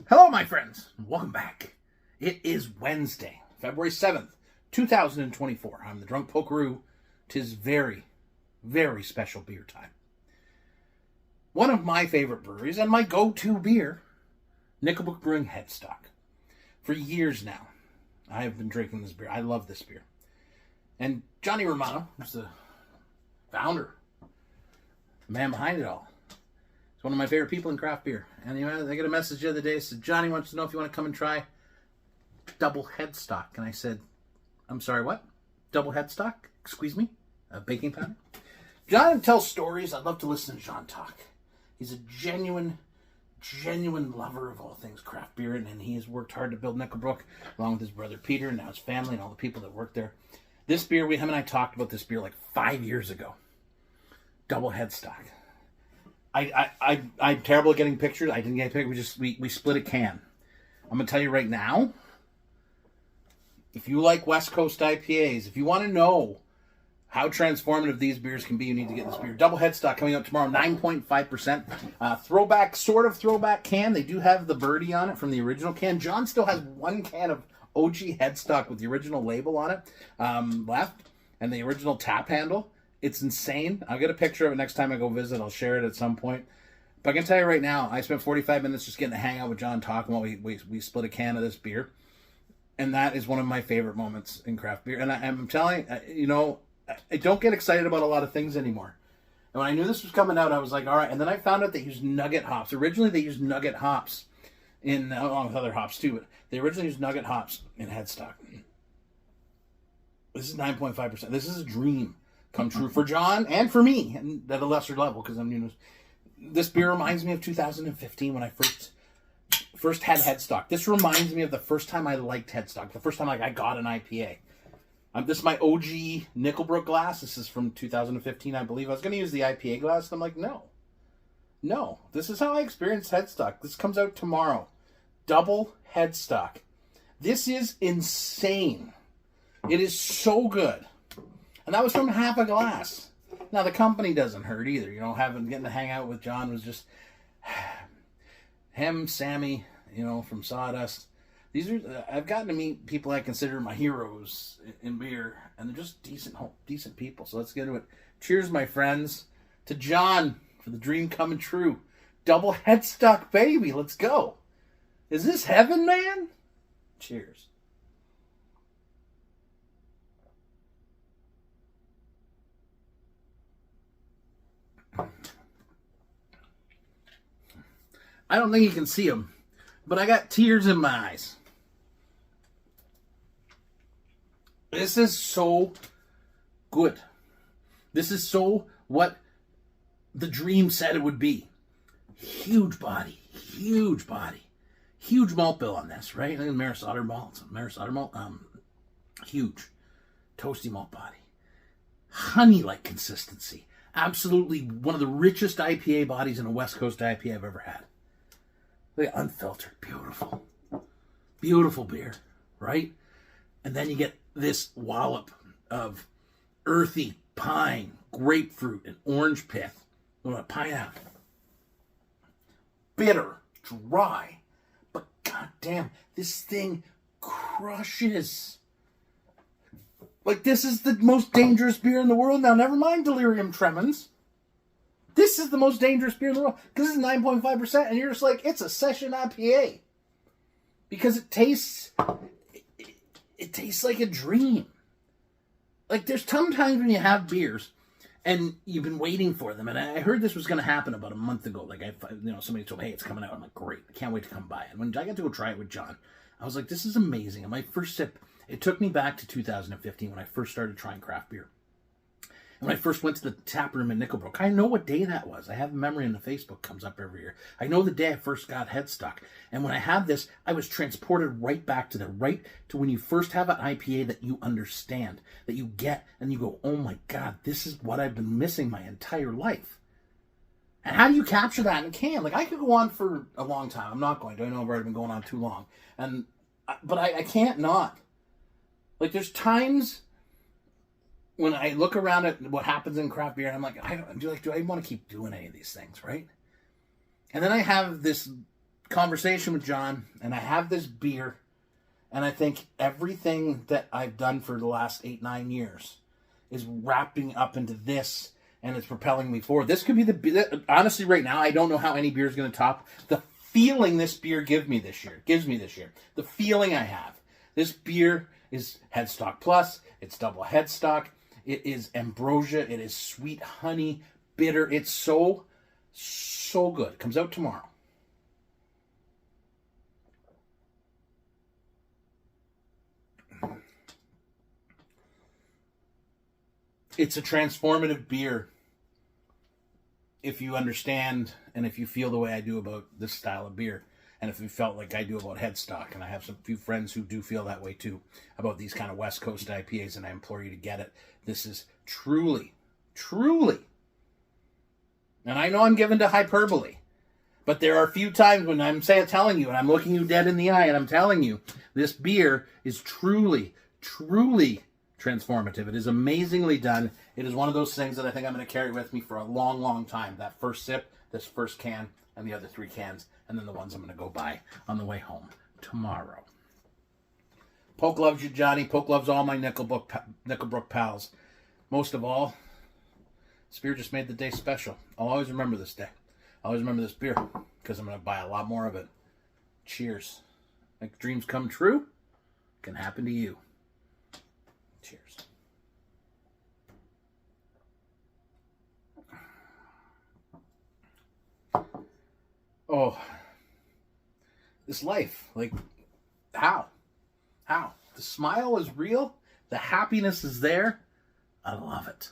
Hello, my friends. Welcome back. It is Wednesday, February 7th, 2024. I'm the Drunk Pokeroo. 'Tis very, very special beer time. One of my favorite breweries and my go-to beer, Brook Brewing Headstock. For years now, I have been drinking this beer. I love this beer. And Johnny Romano, who's the founder, the man behind it all, is one of my favorite people in craft beer. And I got a message the other day that said, Johnny wants to know if you want to come and try double headstock. And I said, I'm sorry, what? Double headstock? Excuse me? A baking powder? John tells stories. I'd love to listen to John talk. He's a genuine lover of all things craft beer, and he has worked hard to build Brook, along with his brother Peter, and now his family and all the people that work there. This beer, him and I talked about this beer like 5 years ago. Double headstock. I'm terrible at getting pictures. I didn't get a picture. We split a can. I'm gonna tell you right now. If you like West Coast IPAs, if you want to know how transformative these beers can be, you need to get this beer. Double headstock coming out tomorrow, 9.5%. Sort of throwback can. They do have the birdie on it from the original can. John still has one can of OG headstock with the original label on it left, and the original tap handle. It's insane. I'll get a picture of it next time I go visit. I'll share it at some point. But I can tell you right now, I spent 45 minutes just getting to hang out with John, talking while we split a can of this beer. And that is one of my favorite moments in craft beer. And I'm telling you, I don't get excited about a lot of things anymore. And when I knew this was coming out, I was like, all right. And then I found out they used nugget hops. Originally, they used nugget hops along with other hops too, but they originally used nugget hops in headstock. This is 9.5%. This is a dream come true for John and for me, and at a lesser level, because this beer reminds me of 2015 when I first had headstock. This reminds me of the first time I liked headstock, the first time I got an IPA. This is my OG Brook glass. This is from 2015, I believe. I was going to use the IPA glass, and I'm like, no. This is how I experienced headstock. This comes out tomorrow. Double headstock. This is insane. It is so good. And that was from half a glass. Now, the company doesn't hurt either. Getting to hang out with John was just him, Sammy, from Sawdust. I've gotten to meet people I consider my heroes in beer, and they're just decent people. So let's get into it. Cheers, my friends, to John for the dream coming true. Double headstock, baby. Let's go. Is this heaven, man? Cheers. I don't think you can see them, but I got tears in my eyes. This is so good. This is so what the dream said it would be. Huge body. Huge malt bill on this, right? Look at Maris Otter malt. Huge. Toasty malt body. Honey-like consistency. Absolutely one of the richest IPA bodies in a West Coast IPA I've ever had. Look at unfiltered. Beautiful beer, right? And then you get this wallop of earthy pine, grapefruit, and orange pith. Pineapple. Bitter, dry, but goddamn, this thing crushes. Like, this is the most dangerous beer in the world. Now, never mind delirium tremens. This is the most dangerous beer in the world. Because it's 9.5%, and you're just like, it's a session IPA. Because it tastes like a dream. Like, there's sometimes when you have beers, and you've been waiting for them. And I heard this was going to happen about a month ago. Like, somebody told me, hey, it's coming out. I'm like, great. I can't wait to come by it. And when I got to go try it with John, I was like, this is amazing. And my first sip, it took me back to 2015 when I first started trying craft beer. And when I first went to the tap room in Brook, I know what day that was. I have a memory, and the Facebook comes up every year. I know the day I first got headstock. And when I had this, I was transported right back to when you first have an IPA that you understand, that you get, and you go, oh my God, this is what I've been missing my entire life. And how do you capture that in a can? Like, I could go on for a long time. I'm not going to. I know I've already been going on too long. But I can't not. Like, there's times when I look around at what happens in craft beer, and I'm like, do I want to keep doing any of these things, right? And then I have this conversation with John, and I have this beer, and I think everything that I've done for the last 8-9 years is wrapping up into this, and it's propelling me forward. This could be the honestly right now. I don't know how any beer is going to top the feeling this beer gives me this year. The feeling I have. This beer is Headstock Plus. It's double Headstock. It is ambrosia. It is sweet honey, bitter. It's so good. It comes out tomorrow. It's a transformative beer if you understand and if you feel the way I do about this style of beer, and if you felt like I do about Headstock, and I have some few friends who do feel that way too about these kind of West Coast IPAs, and I implore you to get it. This is truly, and I know I'm given to hyperbole, but there are a few times when I'm telling you, and I'm looking you dead in the eye, and I'm telling you, this beer is truly transformative. It is amazingly done. It is one of those things that I think I'm going to carry with me for a long time. That first sip, this first can, and the other 3 cans, and then the ones I'm going to go buy on the way home tomorrow. Poke loves you, Johnny. Poke loves all my Nickelbrook pals. Most of all, this beer just made the day special. I'll always remember this day. I'll always remember this beer because I'm going to buy a lot more of it. Cheers. Make dreams come true. It can happen to you. Cheers. Oh, this life, like, how? The smile is real. The happiness is there. I love it.